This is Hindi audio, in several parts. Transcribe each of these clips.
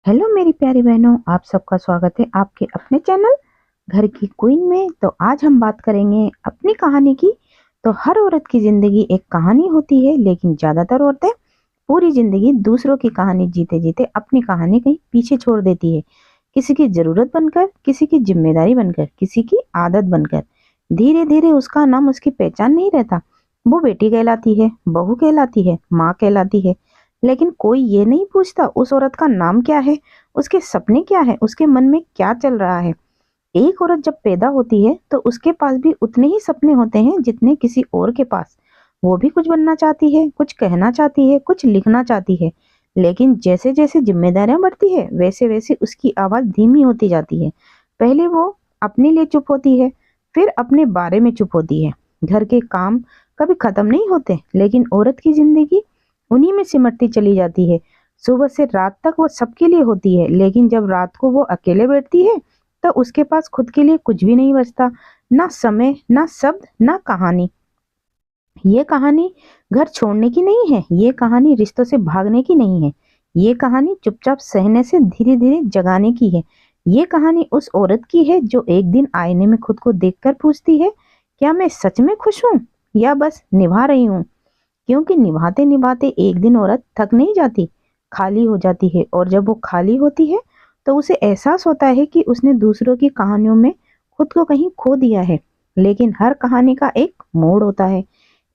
हेलो मेरी प्यारी बहनों, आप सबका स्वागत है आपके अपने चैनल घर की क्वीन में। तो आज हम बात करेंगे अपनी कहानी की। तो हर औरत की जिंदगी एक कहानी होती है, लेकिन ज्यादातर औरतें पूरी जिंदगी दूसरों की कहानी जीते जीते अपनी कहानी कहीं पीछे छोड़ देती है। किसी की जरूरत बनकर, किसी की जिम्मेदारी बनकर, किसी की आदत बनकर। धीरे धीरे उसका नाम, उसकी पहचान नहीं रहता। वो बेटी कहलाती है, बहू कहलाती है, माँ कहलाती है, लेकिन कोई ये नहीं पूछता उस औरत का नाम क्या है, उसके सपने क्या है, उसके मन में क्या चल रहा है। एक औरत जब पैदा होती है तो उसके पास भी उतने ही सपने होते हैं जितने किसी और के पास। वो भी कुछ बनना चाहती है, कुछ कहना चाहती है, कुछ लिखना चाहती है। लेकिन जैसे जैसे जिम्मेदारियां बढ़ती है वैसे वैसे उसकी आवाज धीमी होती जाती है। पहले वो अपने लिए चुप होती है, फिर अपने बारे में चुप होती है। घर के काम कभी खत्म नहीं होते, लेकिन औरत की जिंदगी उन्हीं में सिमटती चली जाती है। सुबह से रात तक वो सबके लिए होती है, लेकिन जब रात को वो अकेले बैठती है तो उसके पास खुद के लिए कुछ भी नहीं बचता। ना समय, ना शब्द, ना कहानी। ये कहानी घर छोड़ने की नहीं है, ये कहानी रिश्तों से भागने की नहीं है। ये कहानी चुपचाप सहने से धीरे धीरे जगाने की है। ये कहानी उस औरत की है जो एक दिन आईने में खुद को देखकर पूछती है, क्या मैं सच में खुश हूँ या बस निभा रही हूँ। क्योंकि निभाते निभाते एक दिन औरत थक नहीं जाती, खाली हो जाती है। और जब वो खाली होती है तो उसे एहसास होता है कि उसने दूसरों की कहानियों में खुद को कहीं खो दिया है। लेकिन हर कहानी का एक मोड़ होता है,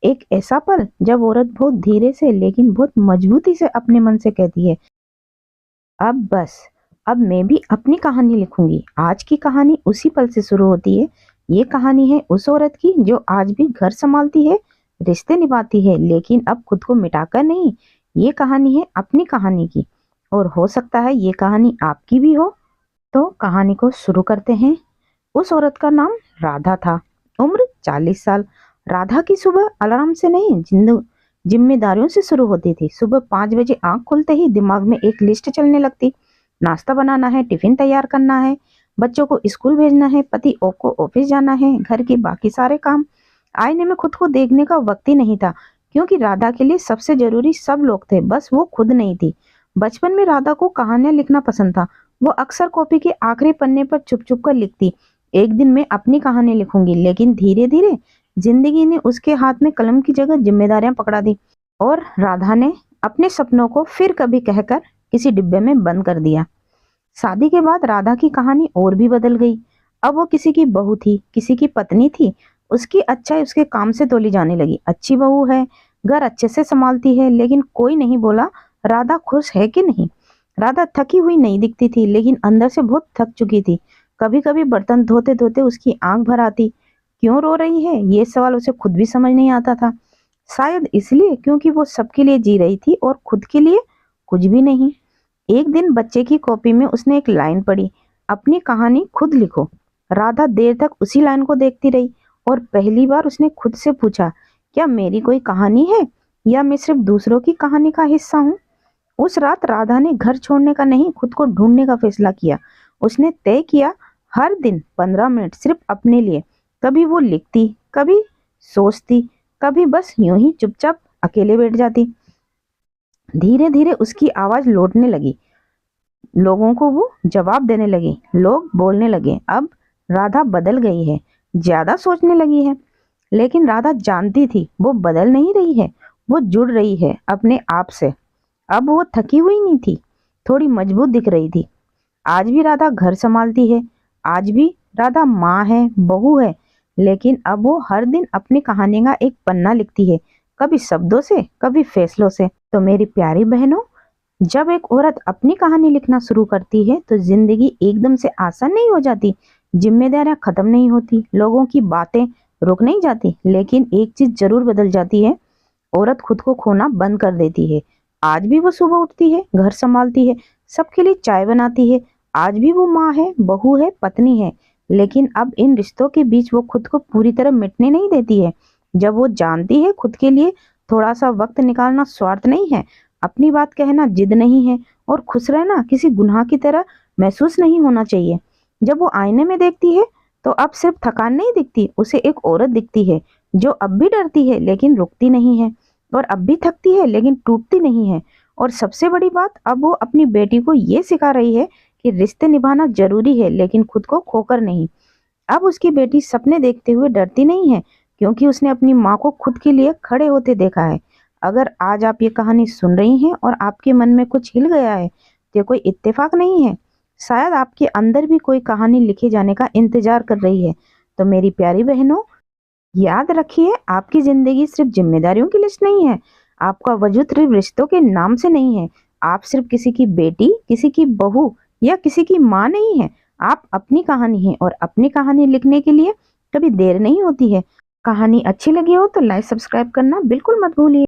एक ऐसा पल जब औरत बहुत धीरे से लेकिन बहुत मजबूती से अपने मन से कहती है, अब बस, अब मैं भी अपनी कहानी लिखूंगी। आज की कहानी उसी पल से शुरू होती है। ये कहानी है उस औरत की जो आज भी घर संभालती है, रिश्ते निभाती है, लेकिन अब खुद को मिटाकर नहीं। ये कहानी है अपनी कहानी की, और हो सकता है ये कहानी आपकी भी हो। तो कहानी को शुरू करते हैं। उस औरत का नाम राधा था। उम्र 40 साल। राधा की सुबह अलार्म से नहीं, जिम्मेदारियों से शुरू होती थी। सुबह 5 बजे आंख खुलते ही दिमाग में एक लिस्ट चलने लगती। नाश्ता बनाना है, टिफिन तैयार करना है, बच्चों को स्कूल भेजना है, पति को ऑफिस जाना है, घर के बाकी सारे काम। आईने में खुद को देखने का वक्त ही नहीं था, क्योंकि राधा के लिए सबसे जरूरी सब लोग थे, बस वो खुद नहीं थी। बचपन में राधा को कहानियां लिखना पसंद था। वो अक्सर कॉपी के आखिरी पन्ने पर छुप छुप कर लिखती, एक दिन मैं अपनी कहानी लिखूंगी। लेकिन धीरे धीरे जिंदगी ने उसके हाथ में कलम की जगह जिम्मेदारियां पकड़ा दी, और राधा ने अपने सपनों को फिर कभी कहकर किसी डिब्बे में बंद कर दिया। शादी के बाद राधा की कहानी और भी बदल गई। अब वो किसी की बहू थी, किसी की पत्नी थी। उसकी अच्छाई उसके काम से तोली जाने लगी। अच्छी बहू है, घर अच्छे से संभालती है, लेकिन कोई नहीं बोला राधा खुश है कि नहीं। राधा थकी हुई नहीं दिखती थी, लेकिन अंदर से बहुत थक चुकी थी। कभी कभी बर्तन धोते धोते उसकी आंख भर आती। क्यों रो रही है, ये सवाल उसे खुद भी समझ नहीं आता था। शायद इसलिए क्योंकि वो सबके लिए जी रही थी और खुद के लिए कुछ भी नहीं। एक दिन बच्चे की कॉपी में उसने एक लाइन पढ़ी, अपनी कहानी खुद लिखो। राधा देर तक उसी लाइन को देखती रही, और पहली बार उसने खुद से पूछा, क्या मेरी कोई कहानी है या मैं सिर्फ दूसरों की कहानी का हिस्सा हूँ। उस रात राधा ने घर छोड़ने का नहीं, खुद को ढूंढने का फैसला किया। उसने तय किया, हर दिन 15 मिनट सिर्फ अपने लिए। कभी वो लिखती, कभी सोचती, कभी बस यूं ही चुपचाप अकेले बैठ जाती। धीरे धीरे उसकी आवाज लौटने लगी, लोगों को वो जवाब देने लगी, लोग बोलने लगे। अब राधा बदल गई है, ज्यादा सोचने लगी है। लेकिन राधा जानती थी वो बदल नहीं रही है, वो जुड़ रही है अपने आप से। अब वो थकी हुई नहीं थी, थोड़ी मजबूत दिख रही थी। आज भी राधा घर संभालती है, आज भी राधा माँ है, बहू है, लेकिन अब वो हर दिन अपनी कहानी का एक पन्ना लिखती है, कभी शब्दों से, कभी फैसलों से। तो मेरी प्यारी बहनों, जब एक औरत अपनी कहानी लिखना शुरू करती है तो जिंदगी एकदम से आसान नहीं हो जाती। जिम्मेदारियां खत्म नहीं होती, लोगों की बातें रुक नहीं जाती, लेकिन एक चीज जरूर बदल जाती है, औरत खुद को खोना बंद कर देती है। आज भी वो सुबह उठती है, घर संभालती है, सबके लिए चाय बनाती है। आज भी वो माँ है, बहू है, पत्नी है, लेकिन अब इन रिश्तों के बीच वो खुद को पूरी तरह मिटने नहीं देती है। जब वो जानती है खुद के लिए थोड़ा सा वक्त निकालना स्वार्थ नहीं है, अपनी बात कहना जिद नहीं है, और खुश रहना किसी गुनाह की तरह महसूस नहीं होना चाहिए। जब वो आईने में देखती है तो अब सिर्फ थकान नहीं दिखती, उसे एक औरत दिखती है जो अब भी डरती है लेकिन रुकती नहीं है, और अब भी थकती है लेकिन टूटती नहीं है। और सबसे बड़ी बात, अब वो अपनी बेटी को ये सिखा रही है कि रिश्ते निभाना जरूरी है लेकिन खुद को खोकर नहीं। अब उसकी बेटी सपने देखते हुए डरती नहीं है, क्योंकि उसने अपनी माँ को खुद के लिए खड़े होते देखा है। अगर आज आप ये कहानी सुन रही हैं और आपके मन में कुछ हिल गया है, तो ये कोई इत्तेफाक नहीं है। शायद आपके अंदर भी कोई कहानी लिखे जाने का इंतजार कर रही है। तो मेरी प्यारी बहनों, याद रखिए, आपकी जिंदगी सिर्फ जिम्मेदारियों की लिस्ट नहीं है। आपका वजूद सिर्फ रिश्तों के नाम से नहीं है। आप सिर्फ किसी की बेटी, किसी की बहू या किसी की माँ नहीं है। आप अपनी कहानी है, और अपनी कहानी लिखने के लिए कभी देर नहीं होती है। कहानी अच्छी लगी हो तो लाइक सब्सक्राइब करना बिल्कुल मत भूलिए।